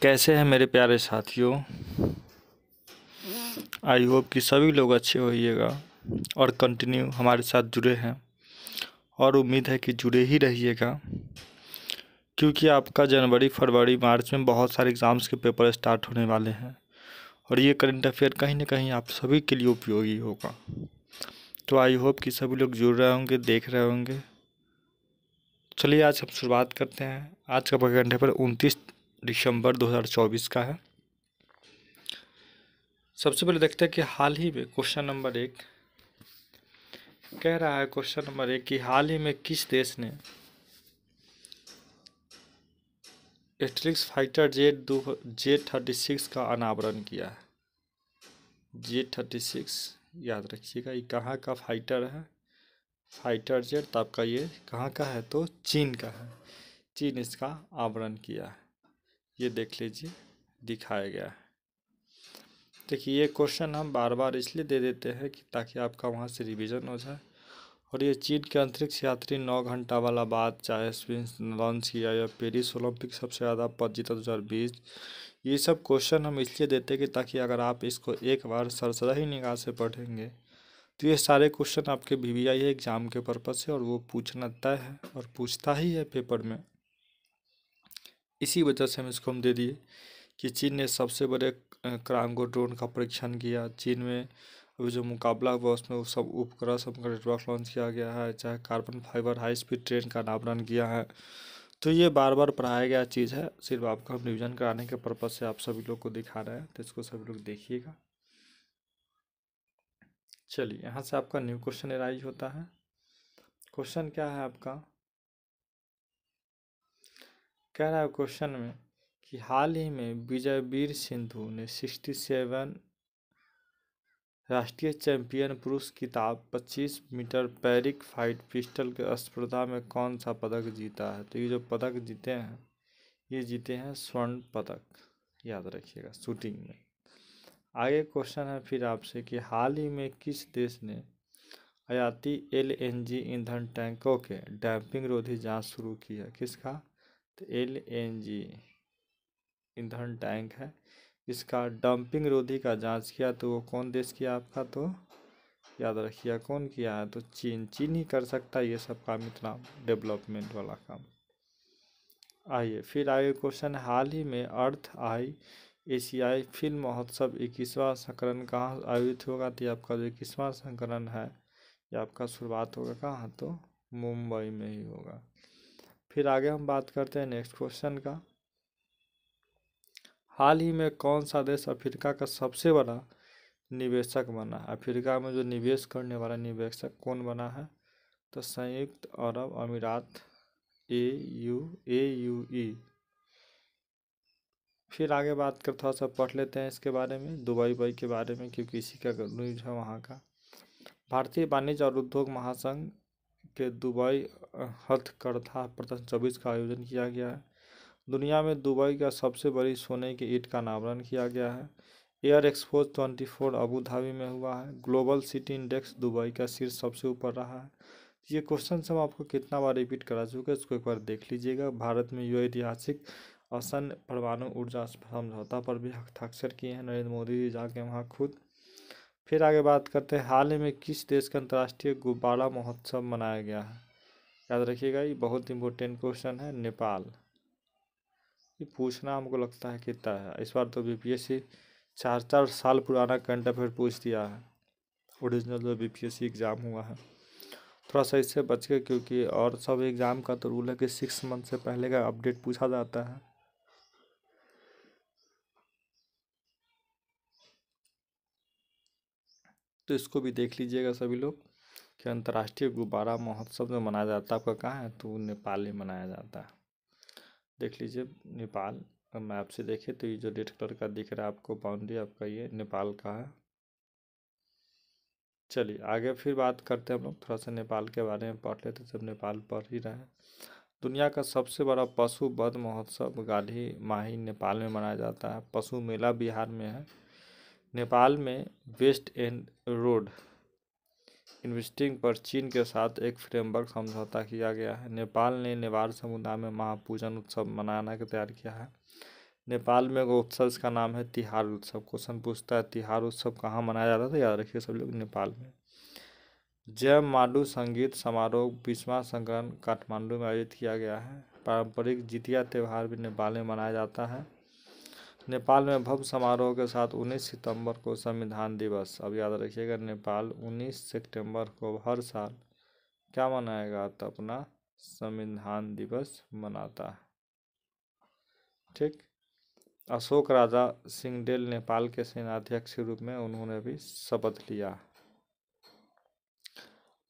कैसे हैं मेरे प्यारे साथियों। आई होप कि सभी लोग अच्छे होइएगा और कंटिन्यू हमारे साथ जुड़े हैं और उम्मीद है कि जुड़े ही रहिएगा, क्योंकि आपका जनवरी फरवरी मार्च में बहुत सारे एग्ज़ाम्स के पेपर स्टार्ट होने वाले हैं और ये करंट अफेयर कहीं ना कहीं आप सभी के लिए उपयोगी होगा। तो आई होप कि सभी लोग जुड़ रहे होंगे, देख रहे होंगे। चलिए आज हम शुरुआत करते हैं। आज का करंट अफेयर 29 दिसंबर 2024 का है। सबसे पहले देखते हैं कि हाल ही में क्वेश्चन नंबर 1 कह रहा है, क्वेश्चन नंबर 1 कि हाल ही में किस देश ने एस्ट्रिक्स फाइटर J36 का अनावरण किया है। J36 याद रखिएगा, ये कहाँ का फाइटर है। फाइटर जेट तो आपका ये कहाँ का है, तो चीन का है। चीन इसका आवरण किया है, ये देख लीजिए दिखाया गया है। देखिए ये क्वेश्चन हम बार बार इसलिए दे देते हैं कि ताकि आपका वहाँ से रिवीजन हो जाए। और ये चीन के अंतरिक्ष यात्री 9 घंटा वाला बात, चाहे स्पेस लॉन्च किया या पेरिस ओलंपिक सबसे ज़्यादा पद जीता 2020, ये सब क्वेश्चन हम इसलिए देते हैं कि ताकि अगर आप इसको एक बार सरसरी निगाह से पढ़ेंगे तो ये सारे क्वेश्चन आपके VVI एग्ज़ाम के पर्पज़ से और वो पूछना तय है और पूछता ही है पेपर में। इसी वजह से हम दे दिए कि चीन ने सबसे बड़े क्रांगो ड्रोन का परीक्षण किया। चीन में अभी जो मुकाबला हुआ उसमें वो सब उपग्रह सबका नेटवर्क लॉन्च किया गया है, चाहे carbon fibre high speed train का अनावरण किया है। तो ये बार बार पढ़ाया गया चीज़ है, सिर्फ आपको हम रिविजन कराने के पर्पज़ से आप सभी लोग को दिखा रहे हैं, तो इसको सभी लोग देखिएगा। चलिए यहाँ से आपका न्यू क्वेश्चन एराइज होता है। क्वेश्चन क्या है आपका, कह रहा है क्वेश्चन में कि हाल ही में विजयवीर सिंधु ने 67 राष्ट्रीय चैंपियन पुरुष खिताब 25 मीटर पैरिक फाइट पिस्टल के स्पर्धा में कौन सा पदक जीता है। तो ये जो पदक जीते हैं ये जीते हैं स्वर्ण पदक, याद रखिएगा शूटिंग में। आगे क्वेश्चन है फिर आपसे कि हाल ही में किस देश ने आयाती LNG ईंधन टैंकों के डैम्पिंग रोधी जांच शुरू की है। किसका, तो LNG ईंधन टैंक है, इसका डंपिंग रोधी का जांच किया तो वो कौन देश किया आपका, तो याद रखिए कौन किया है, तो चीन। चीन ही कर सकता है ये सब काम, इतना डेवलपमेंट वाला काम। आइए फिर आगे क्वेश्चन, हाल ही में अर्थ आई एशियाई फिल्म महोत्सव 21वां संस्करण कहाँ आयोजित होगा। तो आपका जो 21वां संस्करण है ये आपका शुरुआत होगा कहाँ, तो मुंबई में ही होगा। फिर आगे हम बात करते हैं नेक्स्ट क्वेश्चन का, हाल ही में कौन सा देश अफ्रीका का सबसे बड़ा निवेशक बना। अफ्रीका में जो निवेश करने वाला निवेशक कौन बना है, तो संयुक्त अरब अमीरात AUE। फिर आगे बात कर थोड़ा सा पढ़ लेते हैं इसके बारे में, दुबई के बारे में, क्योंकि इसी का न्यूज है वहाँ का। भारतीय वाणिज्य और उद्योग महासंघ के दुबई हथकरघा प्रदर्शन 24 का आयोजन किया गया है। दुनिया में दुबई का सबसे बड़ी सोने की ईंट का अनावरण किया गया है। एयर एक्सपो 24 अबू धाबी में हुआ है। ग्लोबल सिटी इंडेक्स दुबई का शीर्ष सबसे ऊपर रहा है। ये क्वेश्चन हम आपको कितना बार रिपीट करा चुके हैं, इसको एक बार देख लीजिएगा। भारत में यो ऐतिहासिक आसन परमाणु ऊर्जा समझौता पर भी हस्ताक्षर किए हैं नरेंद्र मोदी जी जाके वहाँ खुद। फिर आगे बात करते हैं, हाल ही में किस देश का अंतर्राष्ट्रीय गुब्बारा महोत्सव मनाया गया है। याद रखिएगा ये बहुत इंपॉर्टेंट क्वेश्चन है, नेपाल। ये पूछना हमको लगता है कितना है, इस बार तो BPSC 4 साल पुराना करंट अफेयर पूछ दिया है, ओरिजिनल जो BPSC एग्ज़ाम हुआ है। थोड़ा सा इससे बच के, क्योंकि और सब एग्ज़ाम का तो रूल है कि 6 मंथ से पहले का अपडेट पूछा जाता है। तो इसको भी देख लीजिएगा सभी लोग कि अंतर्राष्ट्रीय गुब्बारा महोत्सव जो मनाया जाता है आपका कहाँ है, तो नेपाल में मनाया जाता है। देख लीजिए नेपाल, मैप से देखे तो ये जो रेड कलर का दिख रहा है आपको बाउंड्री, आपका ये नेपाल का है। चलिए आगे फिर बात करते हैं हम लोग, थोड़ा सा नेपाल के बारे में पढ़ लेते, जब नेपाल पढ़ ही रहे हैं। दुनिया का सबसे बड़ा पशु वध महोत्सव गाढ़ी माही नेपाल में मनाया जाता है। पशु मेला बिहार में है। नेपाल में वेस्ट एंड रोड इन्वेस्टिंग पर चीन के साथ एक फ्रेमवर्क समझौता किया गया है। नेपाल ने नेवार समुदाय में महापूजन उत्सव मनाने का तैयार किया है। नेपाल में एगो उत्सव, इसका नाम है तिहार उत्सव। क्वेश्चन पूछता है तिहार उत्सव कहाँ मनाया जाता था, याद रखिए सब लोग, नेपाल में। जयमाडू संगीत समारोह 20वां संस्करण काठमांडू में आयोजित किया गया है। पारंपरिक जितिया त्यौहार भी नेपाल में मनाया जाता है। नेपाल में भव्य समारोह के साथ 19 सितंबर को संविधान दिवस, अब याद रखिएगा, नेपाल 19 सितंबर को हर साल क्या मनाएगा, तो अपना संविधान दिवस मनाता है। ठीक। अशोक राजा सिंहडेल नेपाल के सेनाध्यक्ष के रूप में उन्होंने भी शपथ लिया।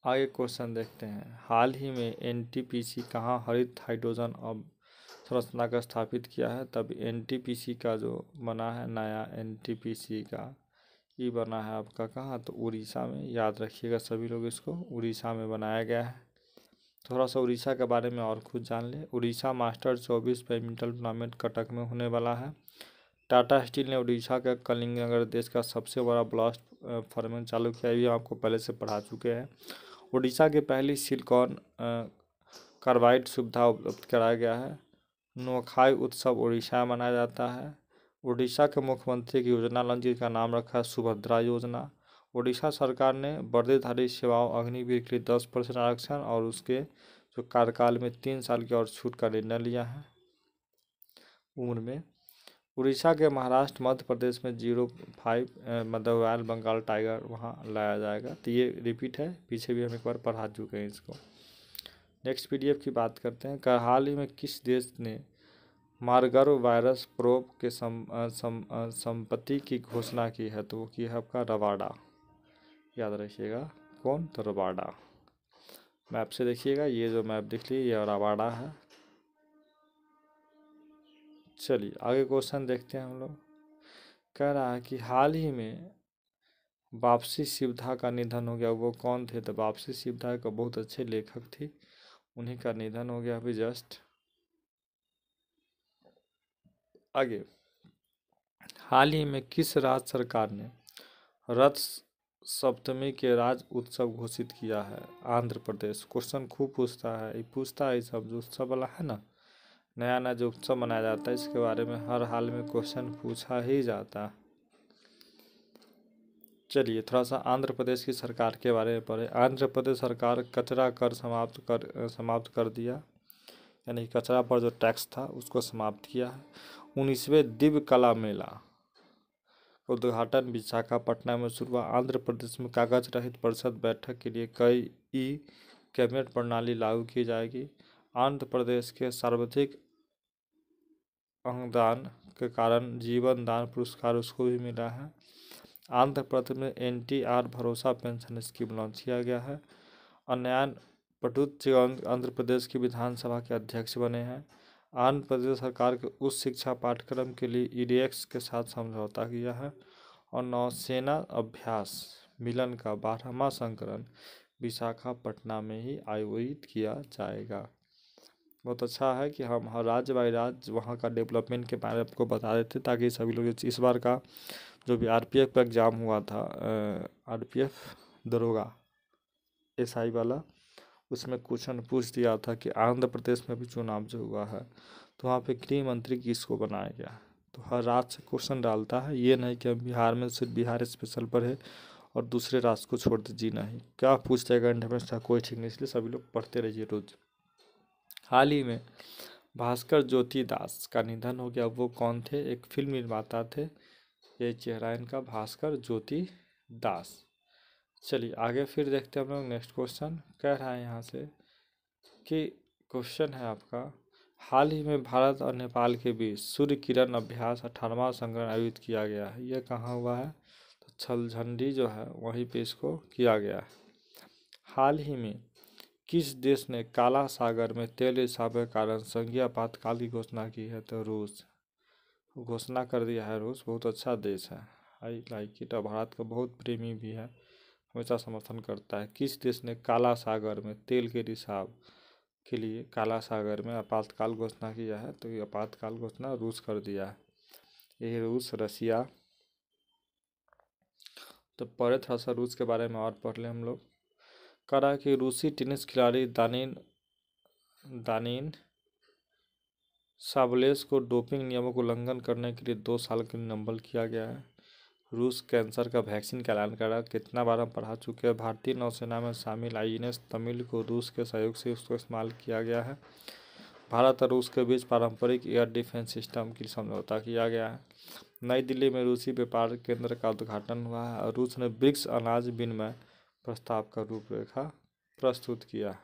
आगे क्वेश्चन देखते हैं। हाल ही में एनटीपीसी कहाँ हरित हाइड्रोजन अब संरचना का स्थापित किया है। तब एनटीपीसी का जो बना है नया एनटीपीसी का, ये बना है आपका कहाँ, तो उड़ीसा में। याद रखिएगा सभी लोग, इसको उड़ीसा में बनाया गया है। थोड़ा सा उड़ीसा के बारे में और खुद जान ले। Orissa master 24 badminton tournament Cuttack में होने वाला है। टाटा स्टील ने उड़ीसा का कलिंगनगर देश का सबसे बड़ा ब्लास्ट फर्नेस चालू किया, ये आपको पहले से पढ़ा चुके हैं। उड़ीसा की पहली सिलिकॉन कार्बाइड सुविधा उपलब्ध कराया गया है। नुआखाई उत्सव उड़ीसा में मनाया जाता है। उड़ीसा के मुख्यमंत्री की योजना लॉन्च, जिसका नाम रखा है सुभद्रा योजना। उड़ीसा सरकार ने वर्दीधारी सेवाओं अग्निवीर के लिए 10% आरक्षण और उसके जो कार्यकाल में 3 साल की और छूट का निर्णय लिया है उम्र में। उड़ीसा के महाराष्ट्र मध्य प्रदेश में 05 मतलब रॉयल बंगाल टाइगर वहाँ लाया जाएगा। तो ये रिपीट है, पीछे भी हम एक बार पढ़ा चुके हैं इसको। नेक्स्ट पीडीएफ की बात करते हैं। हाल ही में किस देश ने मार्गर वायरस प्रोब के संपत्ति की घोषणा की है, तो वो की है आपका रवाडा। याद रखिएगा कौन, तो रवाडा। मैप से देखिएगा, ये जो मैप दिख रही है ये रवाडा है। चलिए आगे क्वेश्चन देखते हैं हम लोग। कह रहा है कि हाल ही में वापसी शिवधा का निधन हो गया, वो कौन थे, तो वापसी शिवधा का बहुत अच्छे लेखक थे, उन्हीं का निधन हो गया अभी जस्ट। आगे, हाल ही में किस राज्य सरकार ने रथ सप्तमी के राज्य उत्सव घोषित किया है। आंध्र प्रदेश। क्वेश्चन खूब पूछता है, ये पूछता है सब जो उत्सव वाला है ना, नया नया जो उत्सव मनाया जाता है, इसके बारे में हर हाल में क्वेश्चन पूछा ही जाता है। चलिए थोड़ा सा आंध्र प्रदेश की सरकार के बारे में पढ़े। आंध्र प्रदेश सरकार कचरा कर समाप्त कर दिया, यानी कचरा पर जो टैक्स था उसको समाप्त किया है। 19वें दिव्य कला मेला उद्घाटन विशाखापट्टनम में शुरू हुआ। आंध्र प्रदेश में कागज रहित परिषद बैठक के लिए कई कैबिनेट प्रणाली लागू की जाएगी। आंध्र प्रदेश के सर्वाधिक अंगदान के कारण जीवन दान पुरस्कार उसको भी मिला है। आंध्र प्रदेश में NTR भरोसा पेंशन स्कीम लॉन्च किया गया है। अन्यान पटुत आंध्र प्रदेश की विधानसभा के अध्यक्ष बने हैं। आंध्र प्रदेश सरकार के उच्च शिक्षा पाठ्यक्रम के लिए EDX के साथ समझौता किया है। और नौसेना अभ्यास मिलन का 12वां संस्करण विशाखापट्टनम में ही आयोजित किया जाएगा। बहुत अच्छा है कि हम हर राज्य बाई राज्य वहाँ का डेवलपमेंट के बारे में आपको बता देते, ताकि सभी लोग इस बार का जो भी RPF का एग्ज़ाम हुआ था, RPF दरोगा SI वाला, उसमें क्वेश्चन पूछ दिया था कि आंध्र प्रदेश में भी चुनाव जो हुआ है तो वहाँ पे गृह मंत्री किसको बनाया गया। तो हर राज्य से क्वेश्चन डालता है, ये नहीं कि हम बिहार में सिर्फ बिहार स्पेशल पढ़े और दूसरे राज्य को छोड़ दीजिए, नहीं, क्या पूछ जाएगा इंडिपेंडेंस का कोई ठीक नहीं, इसलिए सभी लोग पढ़ते रहिए रोज। हाल ही में भास्कर ज्योति दास का निधन हो गया, वो कौन थे, एक फिल्म निर्माता थे, ये चेहरा इनका भास्कर ज्योति दास। चलिए आगे फिर देखते हैं हम लोग। नेक्स्ट क्वेश्चन कह रहा है यहाँ से कि क्वेश्चन है आपका, हाल ही में भारत और नेपाल के बीच सूर्य किरण अभ्यास 18वां संस्करण आयोजित किया गया है, यह कहाँ हुआ है, तो छलझंडी जो है वहीं पे इसको किया गया है। हाल ही में किस देश ने काला सागर में तेल रिसाव के कारण संघीय आपातकाल की घोषणा की है, तो रूस। घोषणा कर दिया है रूस, बहुत अच्छा देश है, आई लाइक इट, और भारत का बहुत प्रेमी भी है, हमेशा समर्थन करता है। किस देश ने काला सागर में तेल के रिसाव के लिए काला सागर में आपातकाल घोषणा किया है, तो ये आपातकाल घोषणा रूस कर दिया है, यही रूस रसिया। तो पहले थोड़ा सा रूस के बारे में और पढ़ लें हम लोग। करा कि रूसी टेनिस खिलाड़ी दानिन साबलेस को डोपिंग नियमों को उल्लंघन करने के लिए 2 साल के लिए निलंबित किया गया है। रूस कैंसर का वैक्सीन का ऐलान करा, कितना बार हम पढ़ा चुके हैं। भारतीय नौसेना में शामिल INS तमिल को रूस के सहयोग से उसको इस्तेमाल किया गया है। भारत और रूस के बीच पारंपरिक एयर डिफेंस सिस्टम की समझौता किया गया है। नई दिल्ली में रूसी व्यापार केंद्र का उद्घाटन हुआ है और रूस ने ब्रिक्स अनाज विनिमय प्रस्ताव का रूपरेखा प्रस्तुत किया।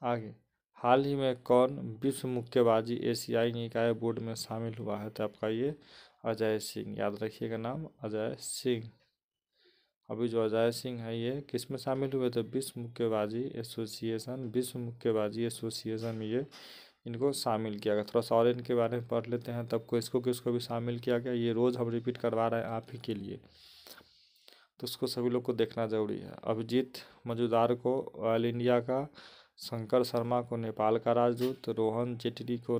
आगे, हाल ही में कौन विश्व मुक्केबाजी एशियाई निकाय बोर्ड में शामिल हुआ है? तो आपका ये अजय सिंह, याद रखिएगा नाम अजय सिंह। अभी जो अजय सिंह है ये किस में शामिल हुए थे? विश्व मुक्केबाजी एसोसिएशन में ये इनको शामिल किया गया। थोड़ा सा और इनके बारे में पढ़ लेते हैं, तब किसको किसको भी शामिल किया गया, ये रोज़ हम रिपीट करवा रहे हैं आप ही के लिए, तो उसको सभी लोग को देखना जरूरी है। अभिजीत मजूमदार को ऑयल इंडिया का, शंकर शर्मा को नेपाल का राजदूत, रोहन जेटली को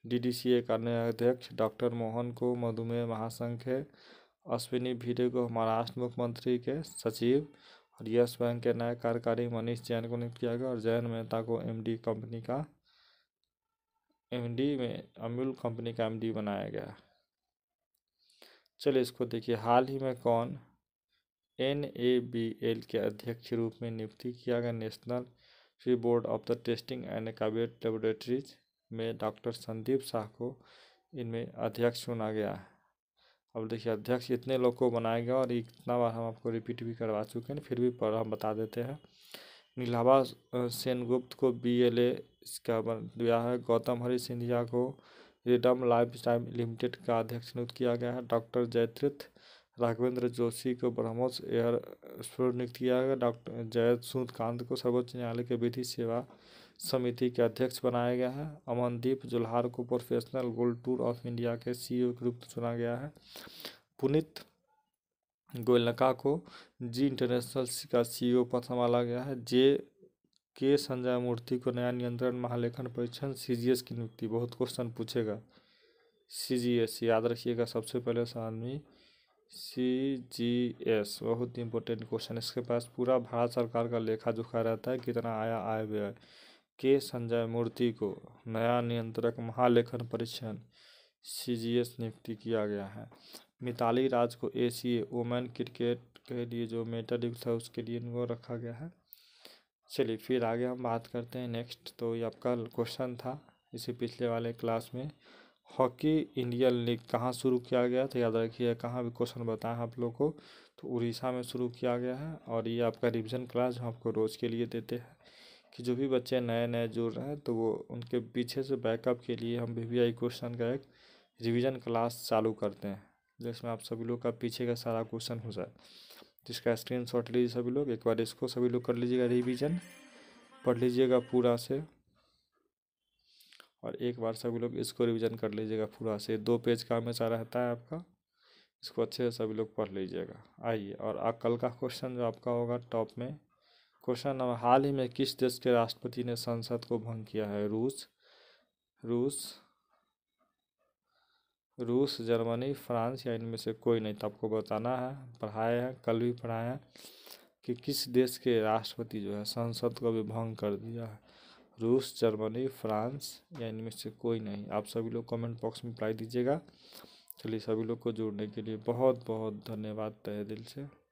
DDCA का नया अध्यक्ष, डॉक्टर मोहन को मधुमेह महासंघ के, अश्विनी भिड़े को महाराष्ट्र मुख्यमंत्री के सचिव और यस बैंक के नए कार्यकारी मनीष जैन को नियुक्त किया गया और जैन मेहता को MD में अमूल कंपनी का MD बनाया गया। चलिए इसको देखिए, हाल ही में कौन NABL के अध्यक्ष के रूप में नियुक्ति किया गया? National Free Board of the Testing and एक्वाबिएट लेबोरेटरीज में डॉक्टर संदीप शाह को इनमें अध्यक्ष चुना गया है। अब देखिए, अध्यक्ष इतने लोग को बनाया गया और इतना बार हम आपको रिपीट भी करवा चुके हैं, फिर भी पर हम बता देते हैं। नीलाभा सेनगुप्त को BLA इसका बन दिया है। गौतम हरि सिंधिया को रिडम लाइफ टाइम लिमिटेड का अध्यक्ष नियुक्त किया गया है। डॉक्टर जयतीर्थ राघवेंद्र जोशी को ब्रह्मोस एयर नियुक्त किया गया। डॉक्टर जय सूर्यकांत को सर्वोच्च न्यायालय के विधि सेवा समिति के अध्यक्ष बनाया गया है। अमनदीप जुल्हार को professional gold tour of India के CEO के रूप में चुना गया है। पुनीत गोयनका को जी इंटरनेशनल का CEO पद संभाला गया है। के संजय मूर्ति को नया नियंत्रण महालेखन परीक्षण CGS की नियुक्ति। बहुत क्वेश्चन पूछेगा, CGS याद रखिएगा, सबसे पहले सारणी CGS बहुत इंपॉर्टेंट क्वेश्चन। इसके पास पूरा भारत सरकार का लेखा जोखा रहता है, कितना आया आय व्यय। के संजय मूर्ति को नया नियंत्रक महालेखन परीक्षण CGS नियुक्ति किया गया है। मिताली राज को ACA वुमेन क्रिकेट के लिए जो मेडल था उसके लिए इनको रखा गया है। चलिए फिर आगे हम बात करते हैं नेक्स्ट। तो ये आपका क्वेश्चन था इसी पिछले वाले क्लास में, हॉकी इंडियन लीग कहाँ शुरू किया गया? तो याद रखिए कहाँ भी क्वेश्चन बताएं आप लोग को, तो उड़ीसा में शुरू किया गया है। और ये आपका रिवीजन क्लास जो आपको रोज़ के लिए देते हैं कि जो भी बच्चे नए नए जुड़ रहे हैं तो वो उनके पीछे से बैकअप के लिए हम VVI क्वेश्चन का एक रिवीजन क्लास चालू करते हैं, जिसमें आप सभी लोग का पीछे का सारा क्वेश्चन हो जाए। जिसका स्क्रीनशॉट लीजिए सभी लोग, एक बार इसको सभी लोग कर लीजिएगा, रिवीजन पढ़ लीजिएगा पूरा से, और एक बार सभी लोग इसको रिवीजन कर लीजिएगा पूरा से। 2 पेज का हमेशा रहता है आपका, इसको अच्छे से सभी लोग पढ़ लीजिएगा। आइए, और कल का क्वेश्चन जो आपका होगा टॉप में, क्वेश्चन नंबर, हाल ही में किस देश के राष्ट्रपति ने संसद को भंग किया है? रूस, जर्मनी, फ्रांस या इनमें से कोई नहीं। तो आपको बताना है, पढ़ाए हैं कल भी पढ़ाए हैं कि किस देश के राष्ट्रपति जो है संसद को भी भंग कर दिया है। रूस, जर्मनी, फ्रांस या इनमें से कोई नहीं। आप सभी लोग कमेंट बॉक्स में रिप्लाई दीजिएगा। चलिए सभी लोग को जुड़ने के लिए बहुत बहुत धन्यवाद तहे दिल से।